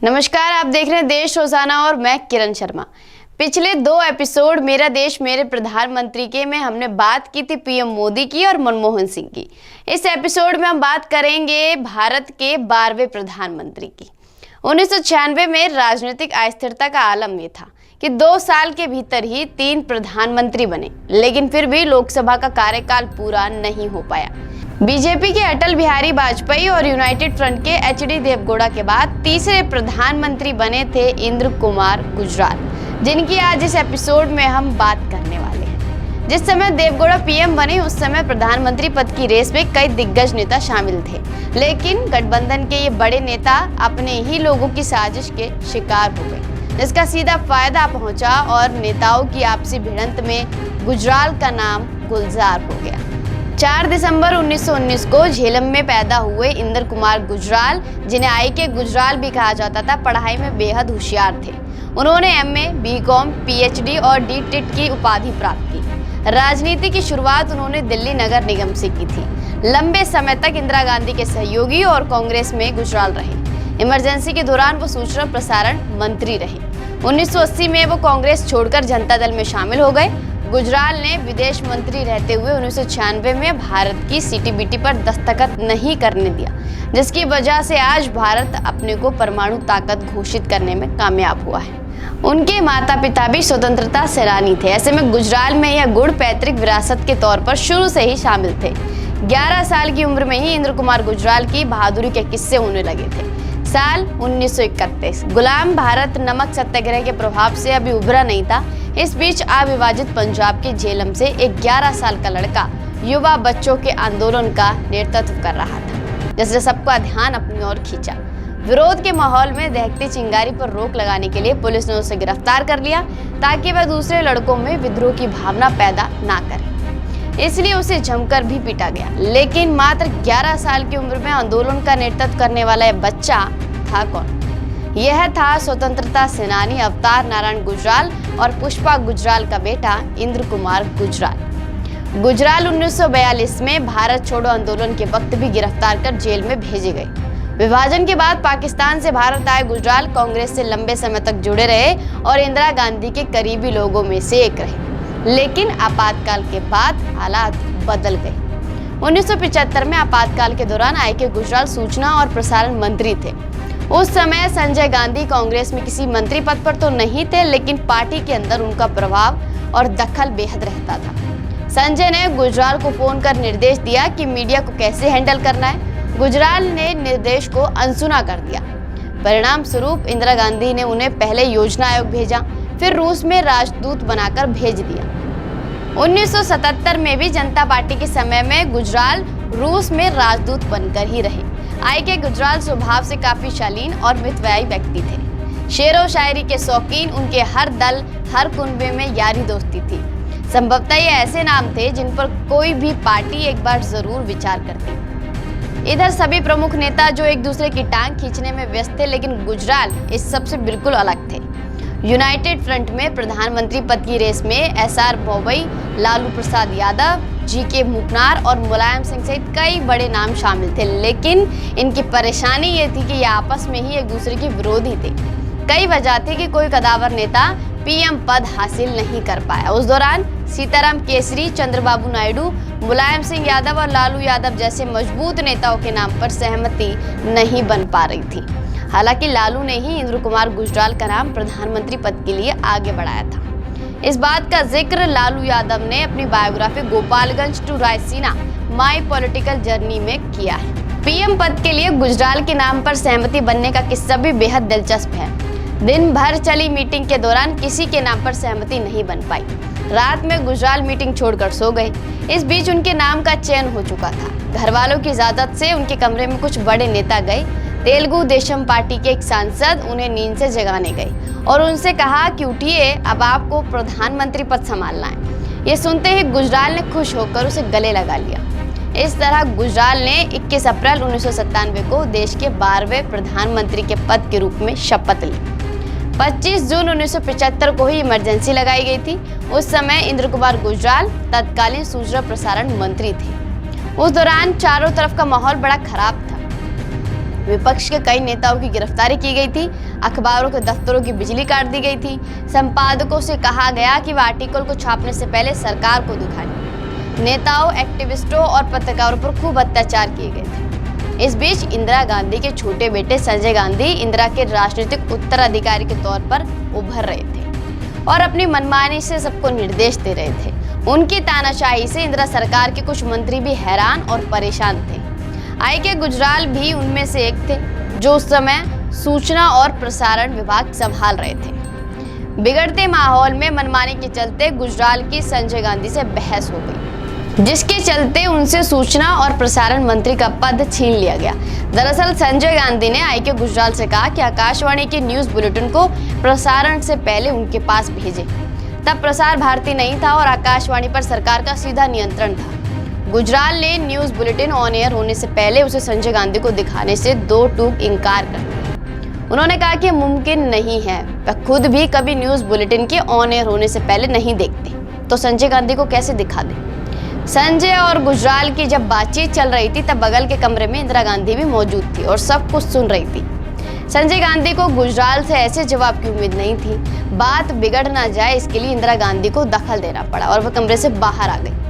नमस्कार, आप देख रहे हैं देश रोजाना और मैं किरण शर्मा। पिछले 2 एपिसोड मेरा देश मेरे प्रधानमंत्री के में हमने बात की थी पीएम मोदी की और मनमोहन सिंह की। इस एपिसोड में हम बात करेंगे भारत के 12वें प्रधानमंत्री की। 1996 में राजनीतिक अस्थिरता का आलम ये था कि 2 साल के भीतर ही 3 प्रधानमंत्री बने, लेकिन फिर भी लोकसभा का कार्यकाल पूरा नहीं हो पाया। बीजेपी के अटल बिहारी वाजपेयी और यूनाइटेड फ्रंट के एचडी देवगौड़ा के बाद तीसरे प्रधानमंत्री बने थे इंद्र कुमार गुजराल, जिनकी आज इस एपिसोड में हम बात करने वाले हैं। जिस समय देवगौड़ा पीएम बने उस समय प्रधानमंत्री पद की रेस में कई दिग्गज नेता शामिल थे, लेकिन गठबंधन के ये बड़े नेता अपने ही लोगों की साजिश के शिकार हो गए, जिसका सीधा फायदा पहुंचा और नेताओं की आपसी भिड़ंत में गुजराल का नाम गुलजार हो गया। 4 दिसंबर 1919 को झेलम में पैदा हुए इंद्र कुमार गुजराल, जिन्हें आईके गुजराल भी कहा जाता था, पढ़ाई में बेहद होशियार थे। उन्होंने एमए, बीकॉम, पीएचडी और डीटिट की उपाधि प्राप्त की। राजनीति की शुरुआत उन्होंने दिल्ली नगर निगम से की थी। लंबे समय तक इंदिरा गांधी के सहयोगी और कांग्रेस में गुजराल रहे। इमरजेंसी के दौरान वो सूचना प्रसारण मंत्री रहे। 1980 में वो कांग्रेस छोड़कर जनता दल में शामिल हो गए। गुजराल ने विदेश मंत्री रहते हुए 1996 में भारत की सीटीबीटी पर दस्तखत नहीं करने दिया, जिसकी वजह से आज भारत अपने को परमाणु ताकत घोषित करने में कामयाब हुआ है। उनके माता पिता भी स्वतंत्रता सेनानी थे। ऐसे में गुजराल में यह गुण पैतृक विरासत के तौर पर शुरू से ही शामिल थे। 11 साल की उम्र में ही इंद्र कुमार गुजराल की बहादुरी के किस्से होने लगे थे। साल 1931, गुलाम भारत नमक सत्याग्रह के प्रभाव से अभी उभरा नहीं था। इस बीच अविभाजित पंजाब के झेलम से एक 11 साल का लड़का युवा बच्चों के आंदोलन का नेतृत्व कर रहा था, जिसने सबका ध्यान अपनी ओर खींचा। विरोध के माहौल में दहकती चिंगारी पर रोक लगाने के लिए पुलिस ने उसे गिरफ्तार कर लिया, ताकि वह दूसरे लड़कों में विद्रोह की भावना पैदा ना करे। इसलिए उसे जमकर भी पीटा गया। लेकिन मात्र 11 साल की उम्र में आंदोलन का नेतृत्व करने वाला यह बच्चा था कौन? यह था स्वतंत्रता सेनानी अवतार नारायण गुजराल और पुष्पा गुजराल का बेटा इंद्र कुमार गुजराल। गुजराल 1942 में भारत छोड़ो आंदोलन के वक्त भी गिरफ्तार कर जेल में भेजे गए। विभाजन के बाद पाकिस्तान से भारत आए गुजराल कांग्रेस से लंबे समय तक जुड़े रहे और इंदिरा गांधी के करीबी लोगों में से एक रहे। लेकिन आपातकाल के बाद हालात बदल गए। 1975 में आपातकाल के दौरान आईके गुजराल सूचना और प्रसारण मंत्री थे। उस समय संजय गांधी कांग्रेस में किसी मंत्री पद पर तो नहीं थे, लेकिन पार्टी के अंदर उनका प्रभाव और दखल बेहद रहता था। संजय ने गुजराल को फोन कर निर्देश दिया कि मीडिया को कैसे हैंडल करना है। गुजराल ने निर्देश को अनसुना कर दिया। परिणाम स्वरूप इंदिरा गांधी ने उन्हें पहले योजना आयोग भेजा, फिर रूस में राजदूत बनाकर भेज दिया। 1977 में भी जनता पार्टी के समय में गुजराल रूस में राजदूत बनकर ही रहे। आईके गुजराल स्वभाव से काफी शालीन और मितव्ययी व्यक्ति थे। शेर व शायरी के शौकीन, उनके हर दल हर कुनबे में यारी दोस्ती थी। संभवतः ये ऐसे नाम थे जिन पर कोई भी पार्टी एक बार जरूर विचार करती। इधर सभी प्रमुख नेता जो एक दूसरे की टांग खींचने में व्यस्त थे, लेकिन गुजराल इस सबसे बिल्कुल अलग थे। यूनाइटेड फ्रंट में प्रधानमंत्री पद की रेस में एसआर बोबई, लालू प्रसाद यादव, जीके मुखनार और मुलायम सिंह सहित कई बड़े नाम शामिल थे, लेकिन इनकी परेशानी ये थी कि ये आपस में ही एक दूसरे के विरोधी थे। कई वजह थी कि कोई कदावर नेता पीएम पद हासिल नहीं कर पाया। उस दौरान सीताराम केसरी, चंद्रबाबू नायडू, मुलायम सिंह यादव और लालू यादव जैसे मजबूत नेताओं के नाम पर सहमति नहीं बन पा रही थी। हालांकि लालू ने ही इंद्र कुमार गुजराल का नाम प्रधानमंत्री पद के लिए आगे बढ़ाया था। इस बात का जिक्र लालू यादव ने अपनी biography Gopalganj to Raisina my political journey में किया है। पीएम पद के लिए गुजराल के नाम पर सहमति बनने का किस्सा भी बेहद दिलचस्प है। दिन भर चली मीटिंग के दौरान किसी के नाम पर सहमति नहीं बन पाई। रात में गुजराल मीटिंग छोड़कर सो गए। इस बीच उनके नाम का चयन हो चुका था। घर वालों की इजाजत से उनके कमरे में कुछ बड़े नेता गए। तेलुगु देशम पार्टी के एक सांसद उन्हें नींद से जगाने गए और उनसे कहा कि उठिए, अब आपको प्रधानमंत्री पद संभालना है। ये सुनते ही गुजराल ने खुश होकर उसे गले लगा लिया। इस तरह गुजराल ने 21 अप्रैल 1997 को देश के 12वें प्रधानमंत्री के पद के रूप में शपथ ली। 25 जून 1975 को ही इमरजेंसी लगाई गई थी। उस समय इंद्र कुमार गुजराल तत्कालीन सूचना प्रसारण मंत्री थे। उस दौरान चारों तरफ का माहौल बड़ा खराब था। विपक्ष के कई नेताओं की गिरफ्तारी की गई थी, अखबारों के दफ्तरों की बिजली काट दी गई थी, संपादकों से कहा गया कि वह आर्टिकल को छापने से पहले सरकार को दिखाएं। नेताओं, एक्टिविस्टों और पत्रकारों पर खूब अत्याचार किए गए थे। इस बीच इंदिरा गांधी के छोटे बेटे संजय गांधी इंदिरा के राजनीतिक उत्तराधिकारी के तौर पर उभर रहे थे और अपनी मनमानी से सबको निर्देश दे रहे थे। उनकी तानाशाही से इंदिरा सरकार के कुछ मंत्री भी हैरान और परेशान थे। आई.के. गुजराल भी उनमें से एक थे, जो उस समय सूचना और प्रसारण विभाग संभाल रहे थे। बिगड़ते माहौल में मनमानी के चलते गुजराल की संजय गांधी से बहस हो गई, जिसके चलते उनसे सूचना और प्रसारण मंत्री का पद छीन लिया गया। दरअसल संजय गांधी ने आई.के. गुजराल से कहा कि आकाशवाणी के न्यूज बुलेटिन को प्रसारण से पहले उनके पास भेजें। तब प्रसार भारती नहीं था और आकाशवाणी पर सरकार का सीधा नियंत्रण था। गुजराल ने न्यूज बुलेटिन ऑन एयर होने से पहले उसे संजय गांधी को दिखाने से दो टूक इनकार कर दिया। उन्होंने कहा कि मुमकिन नहीं है, वह खुद भी कभी न्यूज बुलेटिन के ऑन एयर होने से पहले नहीं देखते, तो संजय गांधी को कैसे दिखा दे। संजय और गुजराल की जब बातचीत चल रही थी तब बगल के कमरे में इंदिरा गांधी भी मौजूद थी और सब कुछ सुन रही थी। संजय गांधी को गुजराल से ऐसे जवाब की उम्मीद नहीं थी। बात बिगड़ ना जाए इसके लिए इंदिरा गांधी को दखल देना पड़ा और वह कमरे से बाहर आ गई।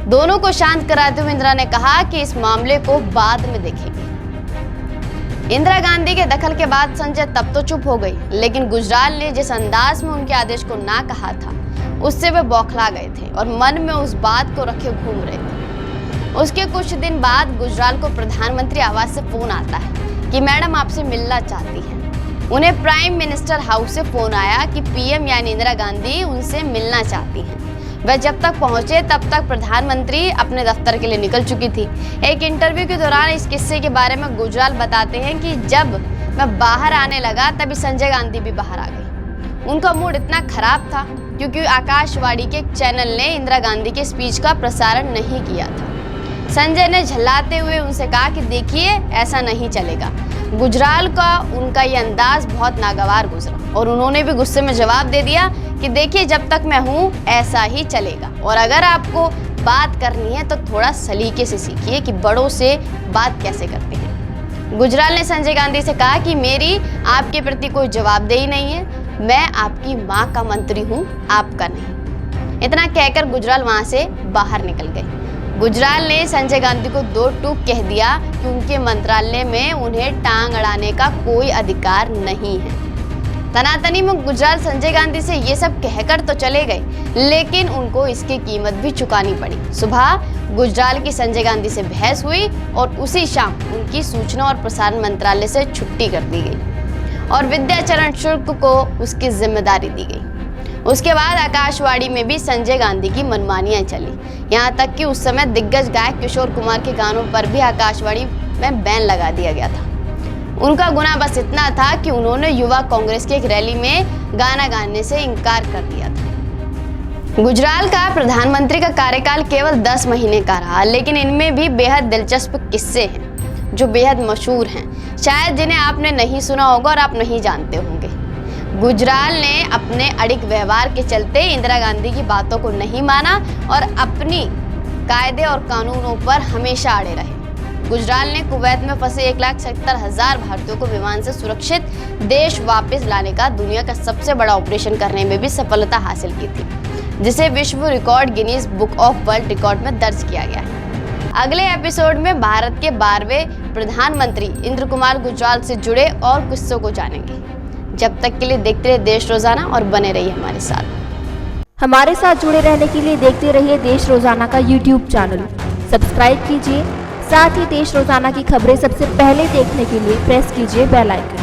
दोनों को शांत कराते हुए इंदिरा ने कहा कि इस मामले को बाद में देखेंगे। इंदिरा गांधी के दखल के बाद संजय तब तो चुप हो गई, लेकिन गुजराल ने जिस अंदाज में उनके आदेश को ना कहा था उससे वे बौखला गए थे और मन में उस बात को रखे घूम रहे थे। उसके कुछ दिन बाद गुजराल को प्रधानमंत्री आवास से फोन आता है कि मैडम आपसे मिलना चाहती हैं। उन्हें प्राइम मिनिस्टर हाउस से फोन आया कि पीएम यानी इंदिरा गांधी उनसे मिलना चाहती हैं। वह जब तक पहुंचे तब तक प्रधानमंत्री अपने दफ्तर के लिए निकल चुकी थी। एक इंटरव्यू के दौरान इस किस्से के बारे में गुजराल बताते हैं कि जब मैं बाहर आने लगा तभी संजय गांधी भी बाहर आ गई। उनका मूड इतना खराब था क्योंकि आकाशवाणी के एक चैनल ने इंदिरा गांधी के स्पीच का प्रसारण नहीं किया था। संजय ने झल्लाते हुए उनसे कहा कि देखिए ऐसा नहीं चलेगा। गुजराल का उनका ये अंदाज बहुत नागवार गुजरा और उन्होंने भी गुस्से में जवाब दे दिया कि देखिए जब तक मैं हूँ ऐसा ही चलेगा और अगर आपको बात करनी है तो थोड़ा सलीके से सीखिए कि बड़ों से बात कैसे करते हैं। गुजराल ने संजय गांधी से कहा कि मेरी आपके प्रति कोई जवाबदेही नहीं है, मैं आपकी माँ का मंत्री हूँ, आपका नहीं। इतना कहकर गुजराल वहाँ से बाहर निकल गए। गुजराल ने संजय गांधी को दो टूक कह दिया कि उनके मंत्रालय में उन्हें टांग अड़ाने का कोई अधिकार नहीं है। तनातनी में गुजराल संजय गांधी से ये सब कहकर तो चले गए, लेकिन उनको इसकी कीमत भी चुकानी पड़ी। सुबह गुजराल की संजय गांधी से बहस हुई और उसी शाम उनकी सूचना और प्रसारण मंत्रालय से छुट्टी कर दी गई और विद्याचरण शुल्क को उसकी जिम्मेदारी दी गई। उसके बाद आकाशवाणी में भी संजय गांधी की मनमानियां चली, यहाँ तक कि उस समय दिग्गज गायक किशोर कुमार के गानों पर भी आकाशवाणी में बैन लगा दिया गया था। उनका गुनाह बस इतना था कि उन्होंने युवा कांग्रेस की एक रैली में गाना गाने से इनकार कर दिया था। गुजराल का प्रधानमंत्री का कार्यकाल केवल 10 महीने का रहा, लेकिन इनमें भी बेहद दिलचस्प किस्से हैं जो बेहद मशहूर हैं, शायद जिन्हें आपने नहीं सुना होगा और आप नहीं जानते होंगे। गुजराल ने अपने अड़िग व्यवहार के चलते इंदिरा गांधी की बातों को नहीं माना और अपनी कायदे और कानूनों पर हमेशा अड़े रहे। गुजराल ने कुवैत में फंसे 1,70,000 भारतीयों को विमान से सुरक्षित देश वापस लाने का दुनिया का सबसे बड़ा ऑपरेशन करने में भी सफलता हासिल की थी, जिसे विश्व record Guinness book of world record में दर्ज किया गया है। अगले एपिसोड में भारत के 12वें प्रधानमंत्री इंद्र कुमार गुजराल से जुड़े और किस्सों को जानेंगे। जब तक के लिए देखते रहिए देश रोजाना और बने रहिए हमारे साथ। हमारे साथ जुड़े रहने के लिए देखते रहिए देश रोजाना का यूट्यूब चैनल सब्सक्राइब कीजिए। साथ ही देश रोजाना की खबरें सबसे पहले देखने के लिए प्रेस कीजिए बेल आइकन।